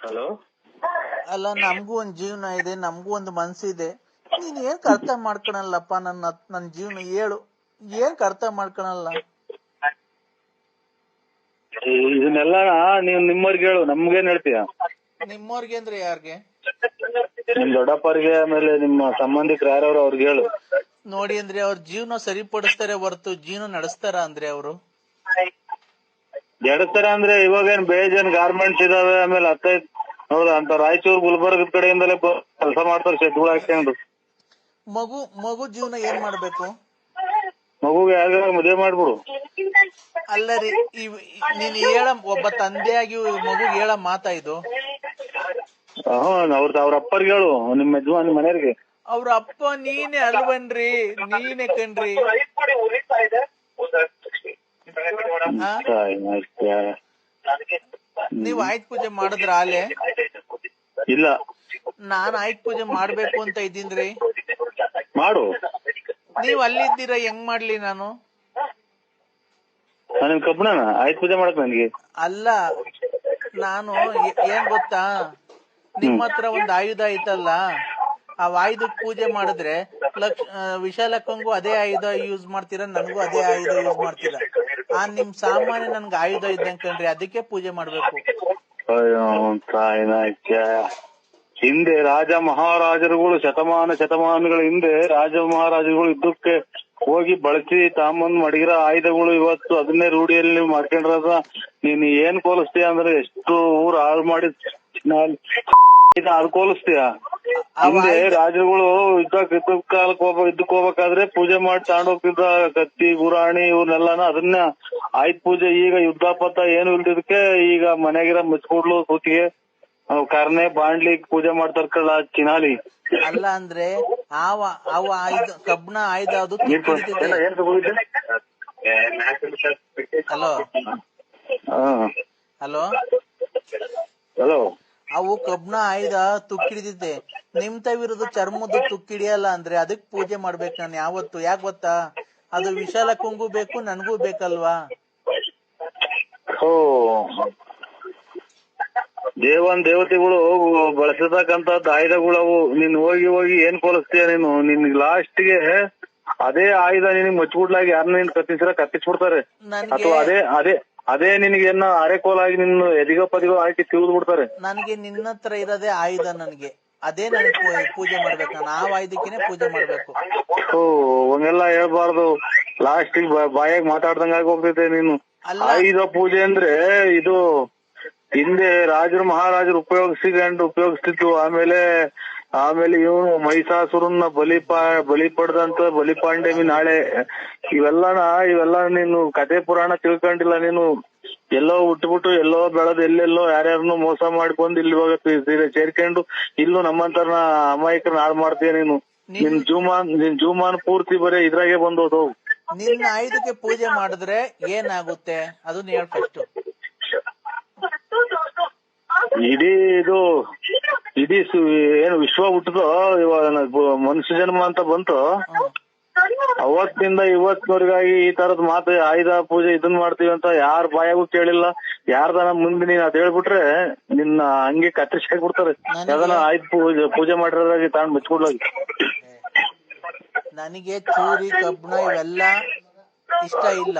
Hello. ಅಲ್ಲ, ನಮಗೂ ಒಂದ್ ಜೀವನ ಇದೆ, ನಮಗೂ ಒಂದು ಮನ್ಸಿದೆ. ನೀನ್ ಏನ್ ಅರ್ಥ ಮಾಡ್ಕೊಳಲ್ಲಪ್ಪ ನನ್ ಜೀವನ ಹೇಳು, ಏನ್ ಅರ್ಥ ಮಾಡ್ಕೊಳಲ್ಲ? ಇದನ್ನೆಲ್ಲ ನೀವ್ ನಿಮ್ಮವ್ರಿಗೆ ಹೇಳು, ನಮ್ಗೇನ್ ಹೇಳ್ತೀಯ? ನಿಮ್ಮವ್ರಿಗೆ ಅಂದ್ರೆ ಯಾರ್ಗೆ? ನಿಮ್ ದೊಡ್ಡಪ್ಪರಿಗೆ, ಆಮೇಲೆ ನಿಮ್ಮ ಸಂಬಂಧಿಕರು ಯಾರವ್ರು ಅವ್ರಿಗೆ ಹೇಳು. ನೋಡಿ ಅಂದ್ರೆ ಅವ್ರ ಜೀವನ ಸರಿಪಡಿಸ್ತಾರೆ ಹೊರತು ಜೀವನ ನಡೆಸ್ತಾರ ಅಂದ್ರೆ ಅವರು? ಜಡಸ್ತಾರ ಅಂದ್ರೆ ಇವಾಗೇನ್ ಬೇಜಾನ್ ಗಾರ್ಮೆಂಟ್ಸ್ ಇದಾವೆ, ಆಮೇಲೆ ಹೌದಾ ಅಂತ ರಾಯಚೂರು ಗುಲ್ಬರ್ಗದ ಕಡೆಯಿಂದಲೇ ಕೆಲಸ ಮಾಡ್ತಾರೆ ಶೆಡ್ಗಳು ಹಾಕೊಂಡು. ಮಗು ಜೀವನ ಏನ್ ಮಾಡ್ಬೇಕು? ಮಗುಗೆ ಯಾರಿಗಾರ ಮದುವೆ ಮಾಡ್ಬಿಡು. ಅಲ್ಲ ರೀ, ನೀನ್ ಹೇಳ, ಒಬ್ಬ ತಂದೆಯಾಗಿ ಮಗುಗೆ ಹೇಳ ಮಾತಾ ಇದು? ಅವ್ರ ಅಪ್ಪರ್ಗೆ ಹೇಳು, ನಿಮ್ ಯಜಮಾನ್ ಮನೆಯವ್ರಿಗೆ. ಅವ್ರ ಅಪ್ಪ ನೀನೇ ಅಲ್ವನ್ರಿ, ನೀನೇ ಕಣ್ರಿ. ನೀವ್ ಆಯ್ತ್ ಪೂಜೆ ಮಾಡಿದ್ರ ಆಲೆ? ಇಲ್ಲ, ನಾನ್ ಆಯ್ತ್ ಪೂಜೆ ಮಾಡ್ಬೇಕು ಅಂತ ಇದ್ದೀನ್ರಿ. ಮಾಡು. ನೀವ್ ಅಲ್ಲಿದ್ದೀರಾ, ಹೆಂಗ್ ಮಾಡ್ಲಿ ನಾನು? ನಾನು ಕಬ್ಬಣನ ಆಯ್ತ್ ಪೂಜೆ ಮಾಡಕ್ ನನ್ಗೆ? ಅಲ್ಲ, ನಾನು ಏನ್ ಗೊತ್ತಾ, ನಿಮ್ಮ ಹತ್ರ ಒಂದ್ ಆಯುಧ ಐತಲ್ಲ, ಆ ಆಯುಧಕ್ ಪೂಜೆ ಮಾಡಿದ್ರೆ ವಿಶಾಲಕ್ಕಂಗೂ ಅದೇ ಆಯುಧ ಯೂಸ್ ಮಾಡ್ತೀರಾ, ನನ್ಗೂ ಅದೇ ಆಯುಧ ಯೂಸ್ ಮಾಡ್ತೀರಾ. ನಿಮ್ ಸಾಮಾನ್ಯ ನನ್ಗೆ ಆಯುಧ ಇದ್ದಂಗ್ ಕಣ್ರಿ, ಅದಕ್ಕೆ ಪೂಜೆ ಮಾಡ್ಬೇಕು. ಹಿಂದೆ ರಾಜ ಮಹಾರಾಜರುಗಳು ಶತಮಾನಗಳ ಹಿಂದೆ ರಾಜ ಮಹಾರಾಜರುಗಳು ಯುದ್ಧಕ್ಕೆ ಹೋಗಿ ಬಳಸಿ ತಾಂಬಂದ್ ಮಡಗಿರೋ ಆಯುಧಗಳು ಇವತ್ತು ಅದನ್ನೇ ರೂಢಿಯಲ್ಲಿ ಮಾಡ್ಕೊಂಡ್ರದ. ನೀನ್ ಏನ್ ಕೋಲಿಸ್ತೀಯ ಅಂದ್ರೆ ಎಷ್ಟು ಊರ್ ಹಾಳು ಮಾಡಿ ಅದು ಕೋಲಿಸ್ತೀಯ. ಹಿಂದೆ ರಾಜರುಗಳು ಯುದ್ಧಕ್ಕೆ ಹೋಗ್ಬೇಕಾದ್ರೆ ಪೂಜೆ ಮಾಡಿ ತಗೊಂಡೋಗ್ತಿದ್ದ ಕತ್ತಿ ಗುರಾಣಿ ಇವ್ರನ್ನೆಲ್ಲಾನ, ಅದನ್ನ ಆಯ್ತ್ ಪೂಜೆ. ಈಗ ಯುದ್ಧ ಪಥ ಏನು ಇಲ್ದಿದಕ್ಕೆ ಈಗ ಮನೆಗಿರ ಮುಚ್ಕೊಡ್ಲು ಸೂತಿಗೆ ಕರ್ನೆ ಬಾಂಡ್ಲಿ ಪೂಜೆ ಮಾಡ್ತಾರ ಕಳ್ಳ ಚಿನಾಲಿ. ಅಲ್ಲ ಅಂದ್ರೆ ಅವ ಆಯುಧ, ಕಬ್ಣ ಆಯುಧ, ಅದು ಹಲೋ ಹಲೋ ಹಲೋ, ಅವು ಕಬ್ಣ ಆಯುಧ ತುಕ್ಕಿಡಿದೈತೆ. ನಿಮ್ ತವಿರೋದು ಚರ್ಮದ್ದು ತುಕ್ಕಿಡಿಯಲ್ಲ ಅಂದ್ರೆ ಅದಕ್ ಪೂಜೆ ಮಾಡ್ಬೇಕು ನಾನು ಯಾವತ್ತು. ಯಾಕೆ ಗೊತ್ತಾ? ಅದು ವಿಶಾಲಕ್ಕಂಗೂ ಬೇಕು, ನನ್ಗೂ ಬೇಕಲ್ವಾ? ದೇವತೆಗಳು ಬಳಸತಕ್ಕಂಥದ್ದು ಆಯುಧಗಳವು. ನೀನ್ ಹೋಗಿ ಏನ್ ಕೋಲಿಸ್ತೀಯ ನೀನು? ನಿನ್ ಲಾಸ್ಟ್ಗೆ ಅದೇ ಆಯುಧ ನಿನಗ್ ಮಚ್ಬಿಡ್ಲಾಗಿ ಯಾರನ್ನ ನೀನ್ ಕತ್ತಿಸ್ಬಿಡ್ತಾರೆ. ಅಥವಾ ಅದೇ ನಿನಗೇನ ಅರೆಕೋಲಾಗಿ ನಿನ್ನ ಎದಿಗೋ ಪದಿಗೋ ಹಾಕಿ ತಿವಿದ್ ಬಿಡ್ತಾರೆ. ನನಗೆ ನಿನ್ನ ಹತ್ರ ಇರೋದೇ ಆಯುಧ, ನನಗೆ ಅದೇ ನನಗ್ ಪೂಜೆ ಮಾಡ್ಬೇಕು. ನಾನು ಆ ಆಯುಧಕ್ಕೇನೆ ಪೂಜೆ ಮಾಡ್ಬೇಕು. ಹಂಗೆಲ್ಲ ಹೇಳ್ಬಾರ್ದು, ಲಾಸ್ಟಿಗೆ ಬಾಯಾಗ ಮಾತಾಡ್ದಂಗ ಆಗಿ ಹೋಗ್ತೈತೆ ನೀನು. ಆಯುಧ ಪೂಜೆ ಅಂದ್ರೆ ಇದು ಹಿಂದೆ ರಾಜರು ಮಹಾರಾಜರು ಉಪಯೋಗಿಸ್ತಿತ್ತು. ಆಮೇಲೆ ಇವನು ಮಹಿಷಾಸುರನ್ನ ಬಲಿ ಪಡೆದಂತ ಬಲಿಪಾಂಡವಿ ನಾಳೆ. ಇವೆಲ್ಲ ನೀನು ಕಥೆ ಪುರಾಣ ತಿಳ್ಕೊಂಡಿಲ್ಲ ನೀನು. ಎಲ್ಲೋ ಹುಟ್ಬಿಟ್ಟು ಎಲ್ಲೋ ಬೆಳೆದು ಎಲ್ಲೆಲ್ಲೋ ಯಾರ್ಯಾರನ್ನು ಮೋಸ ಮಾಡ್ಕೊಂಡು ಇಲ್ಲಿ ಇವಾಗ ಸೇರ್ಕೊಂಡು ಇಲ್ಲೂ ನಮ್ಮಂತರನ ಅಮಾಯಕರನ್ನ ಹಾಳು ಮಾಡ್ತೀಯ ನೀನು. ನಿನ್ ಜೀವಮಾನ ಪೂರ್ತಿ ಬರೀ ಇದ್ರಾಗೆ ಬಂದೋದು. ನಿನ್ನ ಆಯುಧಕ್ಕೆ ಪೂಜೆ ಮಾಡಿದ್ರೆ ಏನಾಗುತ್ತೆ ಅದನ್ನ ಹೇಳ ಫಸ್ಟ್. ಇಡೀ ಏನು ವಿಶ್ವ ಹುಟ್ಟದೋ ಇವಾಗ ಮನುಷ್ಯ ಜನ್ಮ ಅಂತ ಬಂತು, ಅವತ್ತಿಂದ ಇವತ್ತಿನವರೆಗಾಗಿ ಈ ತರದ್ ಮಾತು ಆಯುಧ ಪೂಜೆ ಇದನ್ ಮಾಡ್ತೀವಿ ಅಂತ ಯಾರ ಬಾಯಾಗೂ ಕೇಳಿಲ್ಲ. ಯಾರ್ದನ ಮುಂದೆ ನೀನ್ ಅದ್ ಹೇಳ್ಬಿಟ್ರೆ ನಿನ್ನ ಹಂಗೆ ಕತ್ತರಿಸಿ ಹಾಕ್ಬಿಡ್ತಾರೆ. ಯಾವ್ದಾನ ಆಯುಧ ಪೂಜೆ ಮಾಡಿರೋದಾಗಿ ತಾಂಡ್ ಮುಚ್ಕೊಡ್ಲಾಗಿ. ನನಗೆ ಚೂರಿ ಕಬ್ಬಣ ಇವೆಲ್ಲ ಇಷ್ಟ ಇಲ್ಲ.